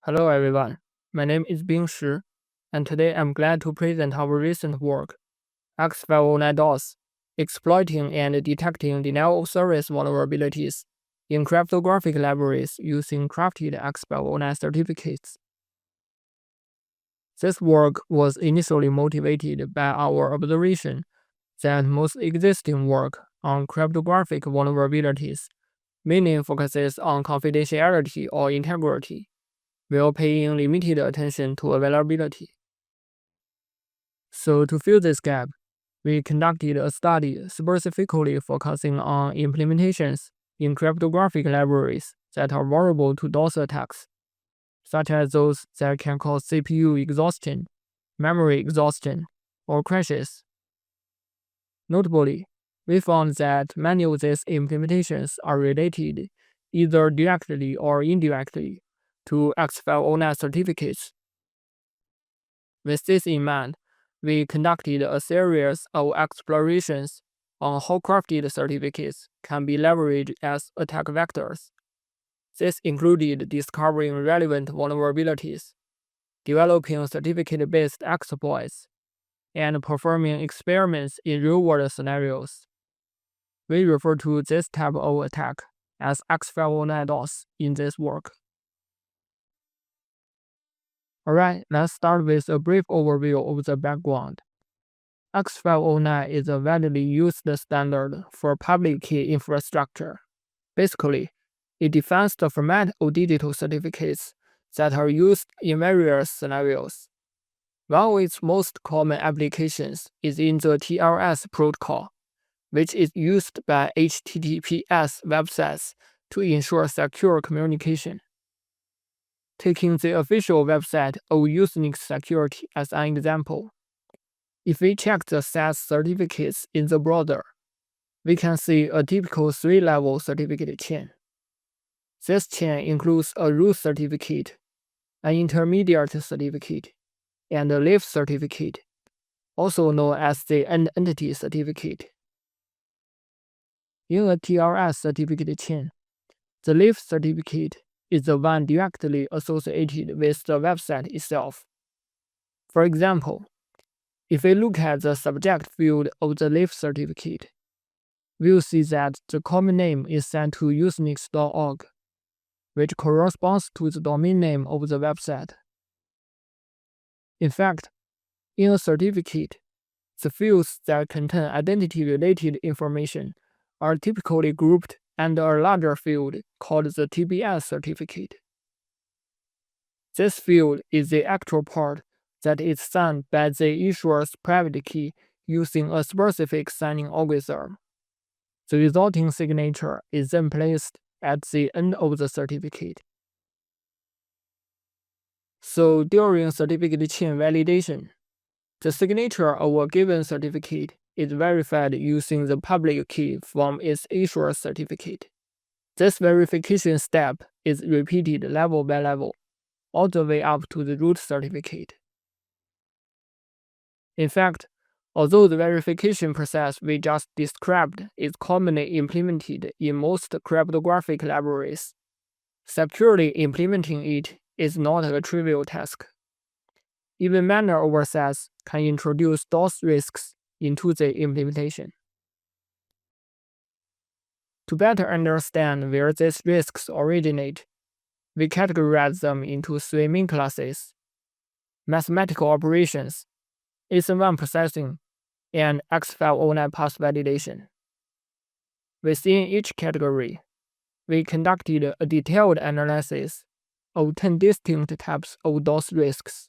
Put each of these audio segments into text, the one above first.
Hello everyone, my name is Bing Shi, and today I'm glad to present our recent work, X.509DoS, exploiting and detecting denial of service vulnerabilities in cryptographic libraries using crafted X509 certificates. This work was initially motivated by our observation that most existing work on cryptographic vulnerabilities mainly focuses on confidentiality or integrity, while paying limited attention to availability. So to fill this gap, we conducted a study specifically focusing on implementations in cryptographic libraries that are vulnerable to DOS attacks, such as those that can cause CPU exhaustion, memory exhaustion, or crashes. Notably, we found that many of these implementations are related, either directly or indirectly, to X509 certificates. With this in mind, we conducted a series of explorations on how crafted certificates can be leveraged as attack vectors. This included discovering relevant vulnerabilities, developing certificate-based exploits, and performing experiments in real-world scenarios. We refer to this type of attack as X509DoS in this work. Alright, let's start with a brief overview of the background. X509 is a widely used standard for public key infrastructure. Basically, it defines the format of digital certificates that are used in various scenarios. One of its most common applications is in the TLS protocol, which is used by HTTPS websites to ensure secure communication. Taking the official website of USENIX security as an example, if we check the SAS certificates in the browser, we can see a typical three-level certificate chain. This chain includes a root certificate, an intermediate certificate, and a leaf certificate, also known as the end entity certificate. In a TLS certificate chain, the leaf certificate is the one directly associated with the website itself. For example, if we look at the subject field of the leaf certificate, we'll see that the common name is sent to usenix.org, which corresponds to the domain name of the website. In fact, in a certificate, the fields that contain identity-related information are typically grouped under a larger field called the TBS certificate. This field is the actual part that is signed by the issuer's private key using a specific signing algorithm. The resulting signature is then placed at the end of the certificate. So during certificate chain validation, the signature of a given certificate is verified using the public key from its issuer certificate. This verification step is repeated level by level, all the way up to the root certificate. In fact, although the verification process we just described is commonly implemented in most cryptographic libraries, securely implementing it is not a trivial task. Even minor oversights can introduce DOS risks into the implementation. To better understand where these risks originate, we categorize them into three main classes: mathematical operations, ASIN1 processing, and X509 pass validation. Within each category, we conducted a detailed analysis of 10 distinct types of DOS risks.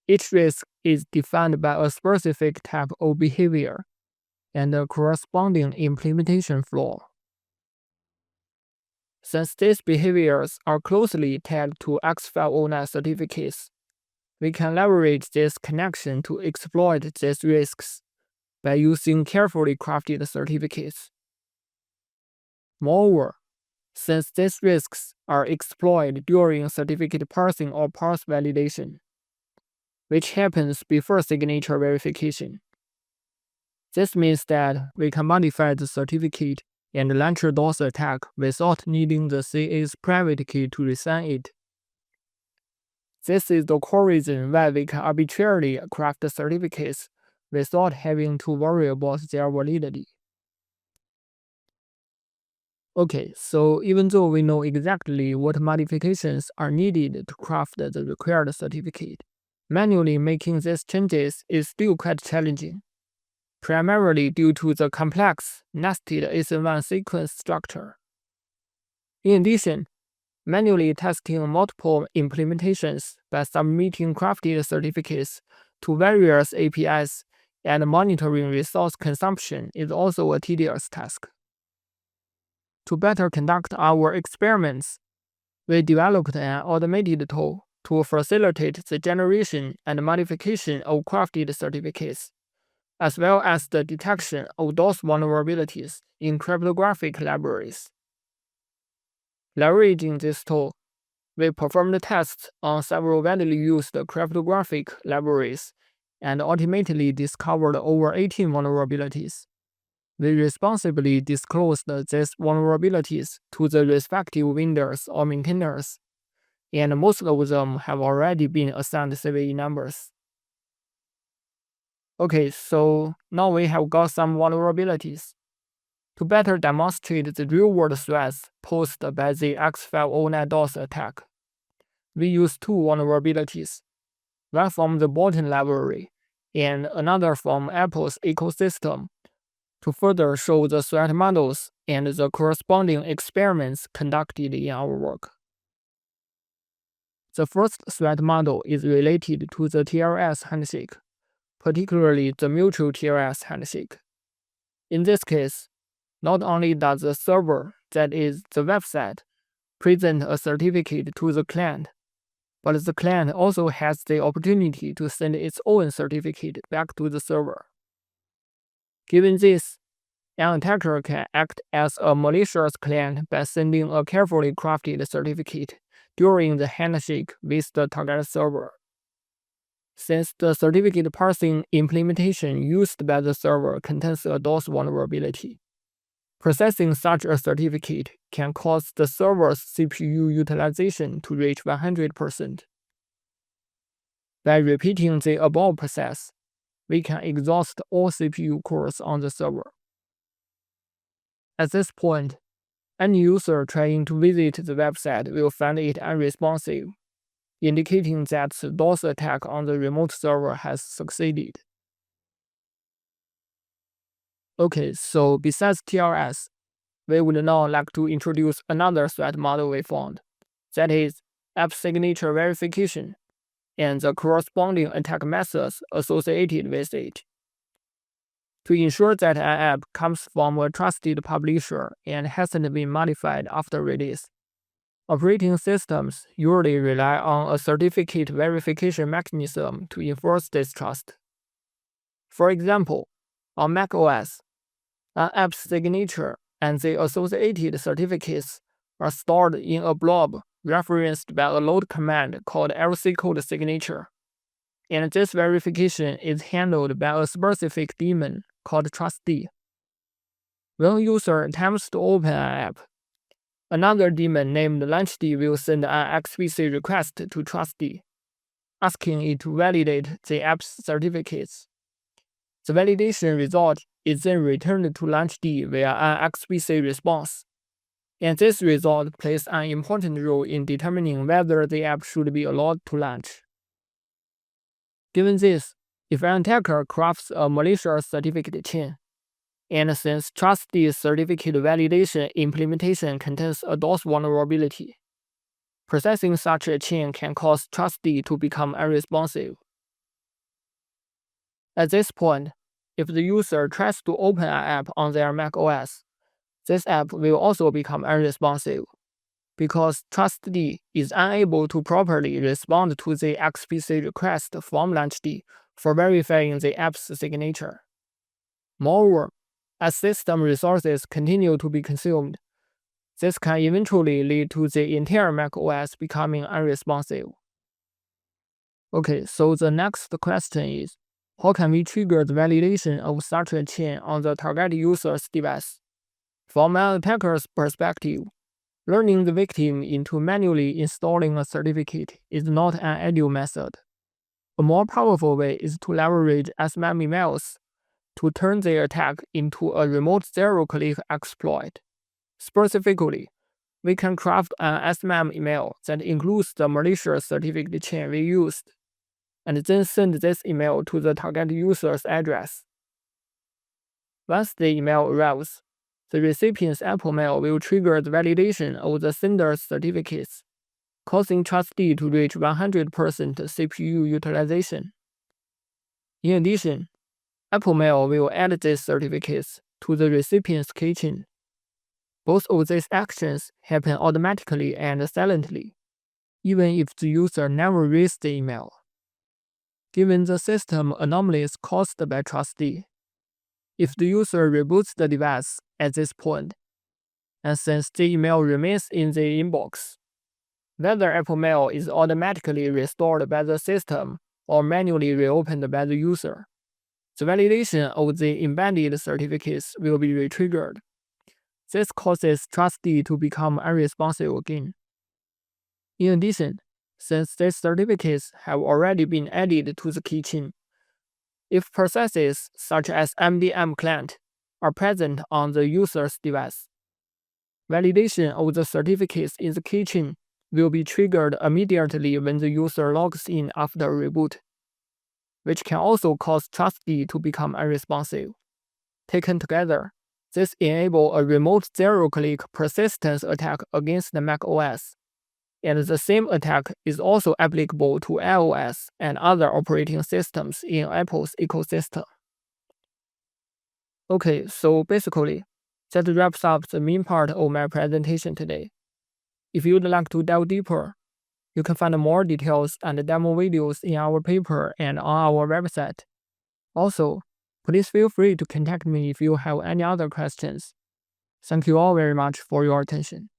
Each risk is defined by a specific type of behavior and a corresponding implementation flaw. Since these behaviors are closely tied to X509 certificates, we can leverage this connection to exploit these risks by using carefully crafted certificates. Moreover, since these risks are exploited during certificate parsing or parse validation, which happens before signature verification, this means that we can modify the certificate and launch a DOS attack without needing the CA's private key to resign it. This is the core reason why we can arbitrarily craft certificates without having to worry about their validity. Okay, so even though we know exactly what modifications are needed to craft the required certificate, manually making these changes is still quite challenging, primarily due to the complex, nested ASIN1 sequence structure. In addition, manually testing multiple implementations by submitting crafted certificates to various APIs and monitoring resource consumption is also a tedious task. To better conduct our experiments, we developed an automated tool to facilitate the generation and modification of crafted certificates, as well as the detection of DoS vulnerabilities in cryptographic libraries. Leveraging this tool, we performed tests on several widely used cryptographic libraries and ultimately discovered over 18 vulnerabilities. We responsibly disclosed these vulnerabilities to the respective vendors or maintainers, and most of them have already been assigned CVE numbers. Okay, so now we have got some vulnerabilities. To better demonstrate the real-world threats posed by the X.509DoS attack, we use two vulnerabilities, one from the Bolton library and another from Apple's ecosystem, to further show the threat models and the corresponding experiments conducted in our work. The first threat model is related to the TLS handshake, particularly the mutual TLS handshake. In this case, not only does the server, that is, the website, present a certificate to the client, but the client also has the opportunity to send its own certificate back to the server. Given this, an attacker can act as a malicious client by sending a carefully crafted certificate during the handshake with the target server. Since the certificate parsing implementation used by the server contains a DoS vulnerability, processing such a certificate can cause the server's CPU utilization to reach 100%. By repeating the above process, we can exhaust all CPU cores on the server. At this point, any user trying to visit the website will find it unresponsive, indicating that the DoS attack on the remote server has succeeded. Okay, so besides TLS, we would now like to introduce another threat model we found, that is, app signature verification, and the corresponding attack methods associated with it. To ensure that an app comes from a trusted publisher and hasn't been modified after release, operating systems usually rely on a certificate verification mechanism to enforce this trust. For example, on macOS, an app's signature and the associated certificates are stored in a blob referenced by a load command called LC code signature, and this verification is handled by a specific daemon called trustee. When a user attempts to open an app, another daemon named launchd will send an XPC request to trustee, asking it to validate the app's certificates. The validation result is then returned to launchd via an XPC response, and this result plays an important role in determining whether the app should be allowed to launch. Given this, if an attacker crafts a malicious certificate chain, and since trustee certificate validation implementation contains a DoS vulnerability, processing such a chain can cause trustee to become unresponsive. At this point, if the user tries to open an app on their macOS, this app will also become unresponsive, because trustee is unable to properly respond to the XPC request from launchd for verifying the app's signature. Moreover, as system resources continue to be consumed, this can eventually lead to the entire macOS becoming unresponsive. Okay, so the next question is, how can we trigger the validation of such a chain on the target user's device? From an attacker's perspective, Learning the victim into manually installing a certificate is not an ideal method. A more powerful way is to leverage SMM emails to turn the attack into a remote zero-click exploit. Specifically, we can craft an SMM email that includes the malicious certificate chain we used, and then send this email to the target user's address. Once the email arrives, the recipient's Apple Mail will trigger the validation of the sender's certificates, causing trustee to reach 100% CPU utilization. In addition, Apple Mail will add these certificates to the recipient's keychain. Both of these actions happen automatically and silently, even if the user never reads the email. Given the system anomalies caused by trustee, if the user reboots the device at this point, and since the email remains in the inbox, whether Apple Mail is automatically restored by the system or manually reopened by the user, the validation of the embedded certificates will be retriggered. This causes trustee to become unresponsive again. In addition, since these certificates have already been added to the keychain, if processes such as MDM client are present on the user's device, validation of the certificates in the keychain will be triggered immediately when the user logs in after a reboot, which can also cause trustee to become unresponsive. Taken together, this enables a remote zero-click persistence attack against the Mac OS, and the same attack is also applicable to iOS and other operating systems in Apple's ecosystem. Okay, so basically, that wraps up the main part of my presentation today. If you'd like to delve deeper, you can find more details and demo videos in our paper and on our website. Also, please feel free to contact me if you have any other questions. Thank you all very much for your attention.